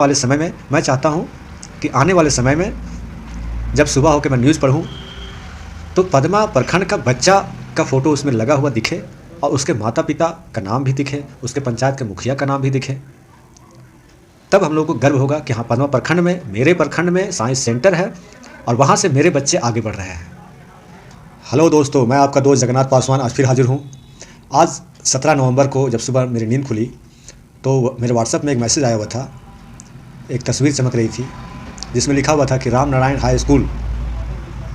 वाले समय में मैं चाहता हूँ कि आने वाले समय में जब सुबह हो के मैं न्यूज़ पढ़ूँ तो पद्मा प्रखंड का बच्चा का फ़ोटो उसमें लगा हुआ दिखे और उसके माता पिता का नाम भी दिखे, उसके पंचायत के मुखिया का नाम भी दिखे। तब हम लोगों को गर्व होगा कि हाँ, पद्मा प्रखंड में, मेरे प्रखंड में साइंस सेंटर है और वहाँ से मेरे बच्चे आगे बढ़ रहे हैं। हेलो दोस्तों, मैं आपका दोस्त जगन्नाथ पासवान आज फिर हाजिर हूँ। आज 17 नवंबर को जब सुबह मेरी नींद खुली तो मेरे व्हाट्सएप में एक मैसेज आया हुआ था। एक तस्वीर चमक रही थी जिसमें लिखा हुआ था कि राम नारायण हाई स्कूल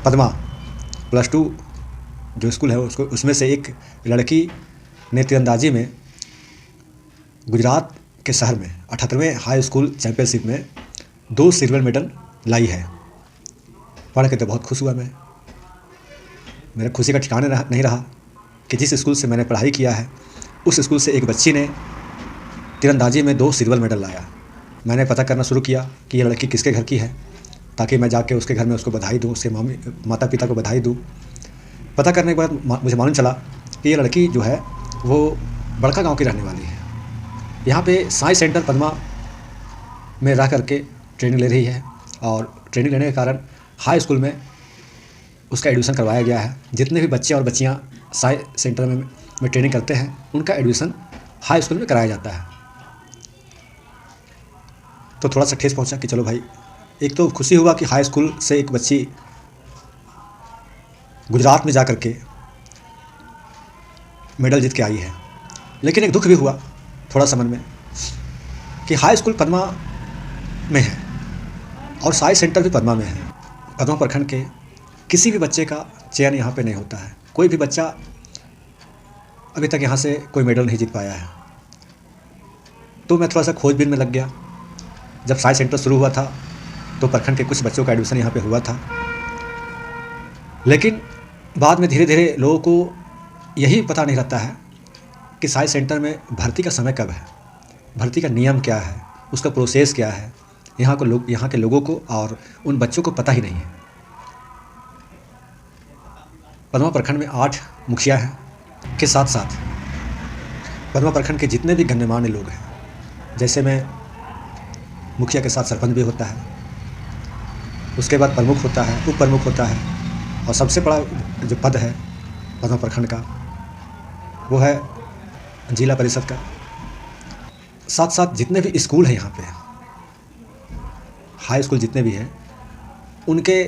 पद्मा +2 जो स्कूल है उसमें से एक लड़की ने तीरंदाजी में गुजरात के शहर में 78वें हाई स्कूल चैंपियनशिप में 2 सिल्वर मेडल लाई है। पढ़ के तो बहुत खुश हुआ मैं। मेरा खुशी का ठिकाना नहीं रहा कि जिस स्कूल से मैंने पढ़ाई किया है उस स्कूल से एक बच्ची ने तीरंदाजी में 2 सिल्वर मेडल लाया। मैंने पता करना शुरू किया कि ये लड़की किसके घर की है ताकि मैं जाके उसके घर में उसको बधाई दूँ, उसके माता पिता को बधाई दूँ। पता करने के बाद मुझे मालूम चला कि ये लड़की जो है वो बड़का गांव की रहने वाली है। यहाँ पे साइंस सेंटर पद्मा में रह करके ट्रेनिंग ले रही है और ट्रेनिंग लेने के कारण हाई स्कूल में उसका एडमिशन करवाया गया है। जितने भी बच्चे और बच्चियाँ साइंस सेंटर में ट्रेनिंग करते हैं उनका एडमिशन हाई स्कूल में कराया जाता है। तो थोड़ा सा ठेस पहुंचा कि चलो भाई, एक तो खुशी हुआ कि हाई स्कूल से एक बच्ची गुजरात में जा कर के मेडल जीत के आई है। लेकिन एक दुख भी हुआ थोड़ा सा मन में कि हाई स्कूल पद्मा में है और साइंस सेंटर भी पद्मा में है। पद्मा प्रखंड के किसी भी बच्चे का चयन यहाँ पे नहीं होता है। कोई भी बच्चा अभी तक यहाँ से कोई मेडल नहीं जीत पाया है। तो मैं थोड़ा सा खोजबीन में लग गया। जब साइंस सेंटर शुरू हुआ था तो प्रखंड के कुछ बच्चों का एडमिशन यहाँ पे हुआ था, लेकिन बाद में धीरे धीरे लोगों को यही पता नहीं रहता है कि साइंस सेंटर में भर्ती का समय कब है, भर्ती का नियम क्या है, उसका प्रोसेस क्या है। यहाँ के लोगों को और उन बच्चों को पता ही नहीं है। पद्मा प्रखंड में 8 मुखिया हैं के साथ साथ पद्मा प्रखंड के जितने भी गणमान्य लोग हैं, जैसे मैं मुखिया के साथ सरपंच भी होता है, उसके बाद प्रमुख होता है, उप प्रमुख होता है और सबसे बड़ा जो पद है पद्मा प्रखंड का वो है जिला परिषद का। साथ साथ जितने भी स्कूल हैं यहाँ पे, हाई स्कूल जितने भी हैं, उनके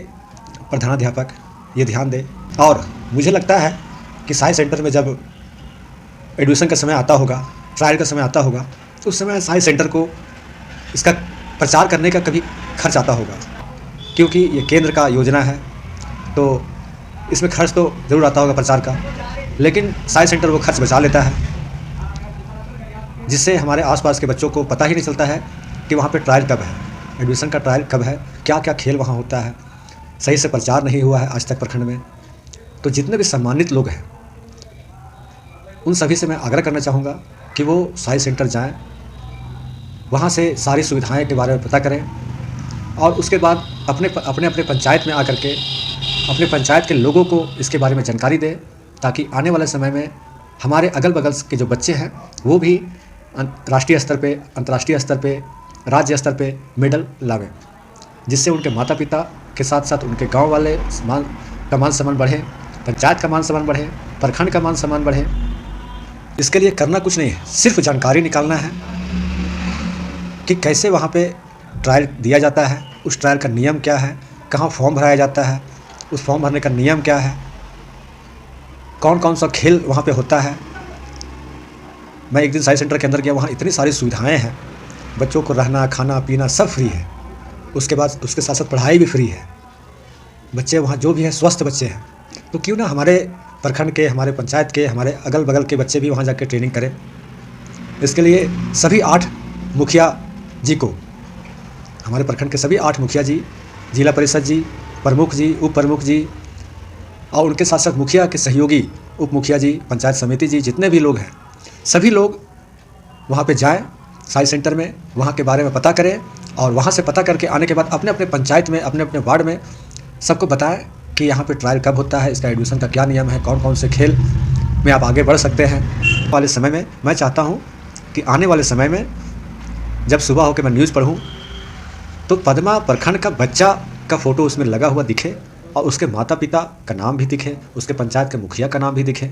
प्रधानाध्यापक ये ध्यान दें। और मुझे लगता है कि साइंस सेंटर में जब एडमिशन का समय आता होगा, ट्रायल का समय आता होगा, तो उस समय साइंस सेंटर को इसका प्रचार करने का कभी खर्च आता होगा, क्योंकि ये केंद्र का योजना है तो इसमें खर्च तो ज़रूर आता होगा प्रचार का, लेकिन साइंस सेंटर वो खर्च बचा लेता है, जिससे हमारे आसपास के बच्चों को पता ही नहीं चलता है कि वहाँ पे ट्रायल कब है, एडमिशन का ट्रायल कब है, क्या क्या खेल वहाँ होता है। सही से प्रचार नहीं हुआ है आज तक प्रखंड में। तो जितने भी सम्मानित लोग हैं उन सभी से मैं आग्रह करना चाहूँगा कि वो साइंस सेंटर जाएँ, वहाँ से सारी सुविधाएं के बारे में पता करें और उसके बाद अपने पंचायत में आकर के अपने पंचायत के लोगों को इसके बारे में जानकारी दें, ताकि आने वाले समय में हमारे अगल बगल के जो बच्चे हैं वो भी राष्ट्रीय स्तर पे, अंतर्राष्ट्रीय स्तर पे, राज्य स्तर पे मेडल लावें, जिससे उनके माता पिता के साथ साथ उनके गाँव वाले का मान सम्मान बढ़े, पंचायत का मान सम्मान बढ़े, प्रखंड का मान सम्मान बढ़े। इसके लिए करना कुछ नहीं है, सिर्फ जानकारी निकालना है कि कैसे वहाँ पे ट्रायल दिया जाता है, उस ट्रायल का नियम क्या है, कहाँ फॉर्म भराया जाता है, उस फॉर्म भरने का नियम क्या है, कौन कौन सा खेल वहाँ पे होता है। मैं एक दिन साइंस सेंटर के अंदर गया, वहाँ इतनी सारी सुविधाएं हैं, बच्चों को रहना खाना पीना सब फ्री है, उसके बाद उसके साथ साथ पढ़ाई भी फ्री है। बच्चे वहाँ जो भी हैं स्वस्थ बच्चे हैं, तो क्यों ना हमारे प्रखंड के, हमारे पंचायत के, हमारे अगल बगल के बच्चे भी वहाँ जाके ट्रेनिंग करें। इसके लिए सभी 8 मुखिया जी को, हमारे प्रखंड के सभी 8 मुखिया जी, जिला परिषद जी, प्रमुख जी, उप प्रमुख जी और उनके साथ साथ मुखिया के सहयोगी उप मुखिया जी, पंचायत समिति जी, जितने भी लोग हैं सभी लोग वहाँ पे जाएं साइंस सेंटर में, वहाँ के बारे में पता करें और वहाँ से पता करके आने के बाद अपने अपने पंचायत में, अपने अपने वार्ड में सबको बताएं कि यहाँ पे ट्रायल कब होता है, इसका एडमिशन का क्या नियम है, कौन कौन से खेल में आप आगे बढ़ सकते हैं। वाले समय में मैं चाहता हूँ कि आने वाले समय में जब सुबह हो के मैं न्यूज़ पढ़ूँ तो पदमा प्रखंड का बच्चा का फ़ोटो उसमें लगा हुआ दिखे और उसके माता पिता का नाम भी दिखे, उसके पंचायत के मुखिया का नाम भी दिखे,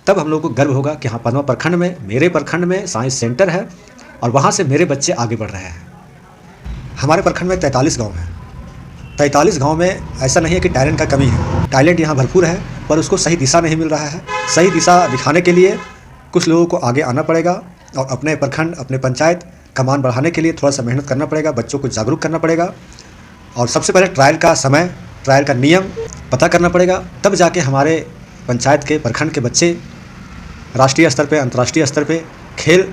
तब हम लोग को गर्व होगा कि हाँ, पदमा प्रखंड में, मेरे प्रखंड में साइंस सेंटर है और वहाँ से मेरे बच्चे आगे बढ़ रहे हैं। हमारे प्रखंड में 43 गाँव हैं। 43 गाँव में ऐसा नहीं है कि टैलेंट का कमी है, टैलेंट यहाँ भरपूर है, पर उसको सही दिशा नहीं मिल रहा है। सही दिशा दिखाने के लिए कुछ लोगों को आगे आना पड़ेगा और अपने प्रखंड, अपने पंचायत का मान बढ़ाने के लिए थोड़ा सा मेहनत करना पड़ेगा, बच्चों को जागरूक करना पड़ेगा और सबसे पहले ट्रायल का समय, ट्रायल का नियम पता करना पड़ेगा। तब जाके हमारे पंचायत के, प्रखंड के बच्चे राष्ट्रीय स्तर पे, अंतर्राष्ट्रीय स्तर पे खेल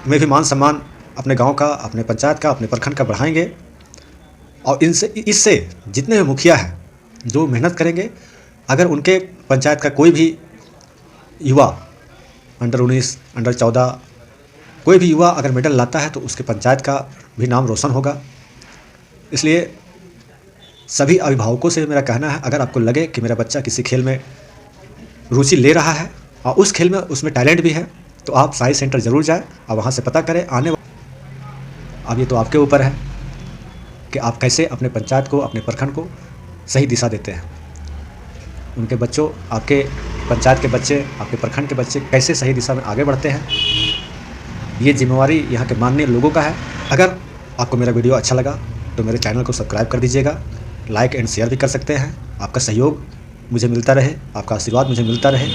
में भी मान सम्मान अपने गांव का, अपने पंचायत का, अपने प्रखंड का बढ़ाएंगे। और इससे जितने भी मुखिया हैं जो मेहनत करेंगे, अगर उनके पंचायत का कोई भी युवा अंडर 19, अंडर 14 कोई भी युवा अगर मेडल लाता है तो उसके पंचायत का भी नाम रोशन होगा। इसलिए सभी अभिभावकों से मेरा कहना है, अगर आपको लगे कि मेरा बच्चा किसी खेल में रुचि ले रहा है और उस खेल में उसमें टैलेंट भी है, तो आप साइंस सेंटर ज़रूर जाएं और वहाँ से पता करें। अब ये तो आपके ऊपर है कि आप कैसे अपने पंचायत को, अपने प्रखंड को सही दिशा देते हैं। उनके बच्चों, आपके पंचायत के बच्चे, आपके प्रखंड के बच्चे कैसे सही दिशा में आगे बढ़ते हैं, ये जिम्मेवारी यहाँ के माननीय लोगों का है। अगर आपको मेरा वीडियो अच्छा लगा तो मेरे चैनल को सब्सक्राइब कर दीजिएगा, लाइक एंड शेयर भी कर सकते हैं। आपका सहयोग मुझे मिलता रहे, आपका आशीर्वाद मुझे मिलता रहे।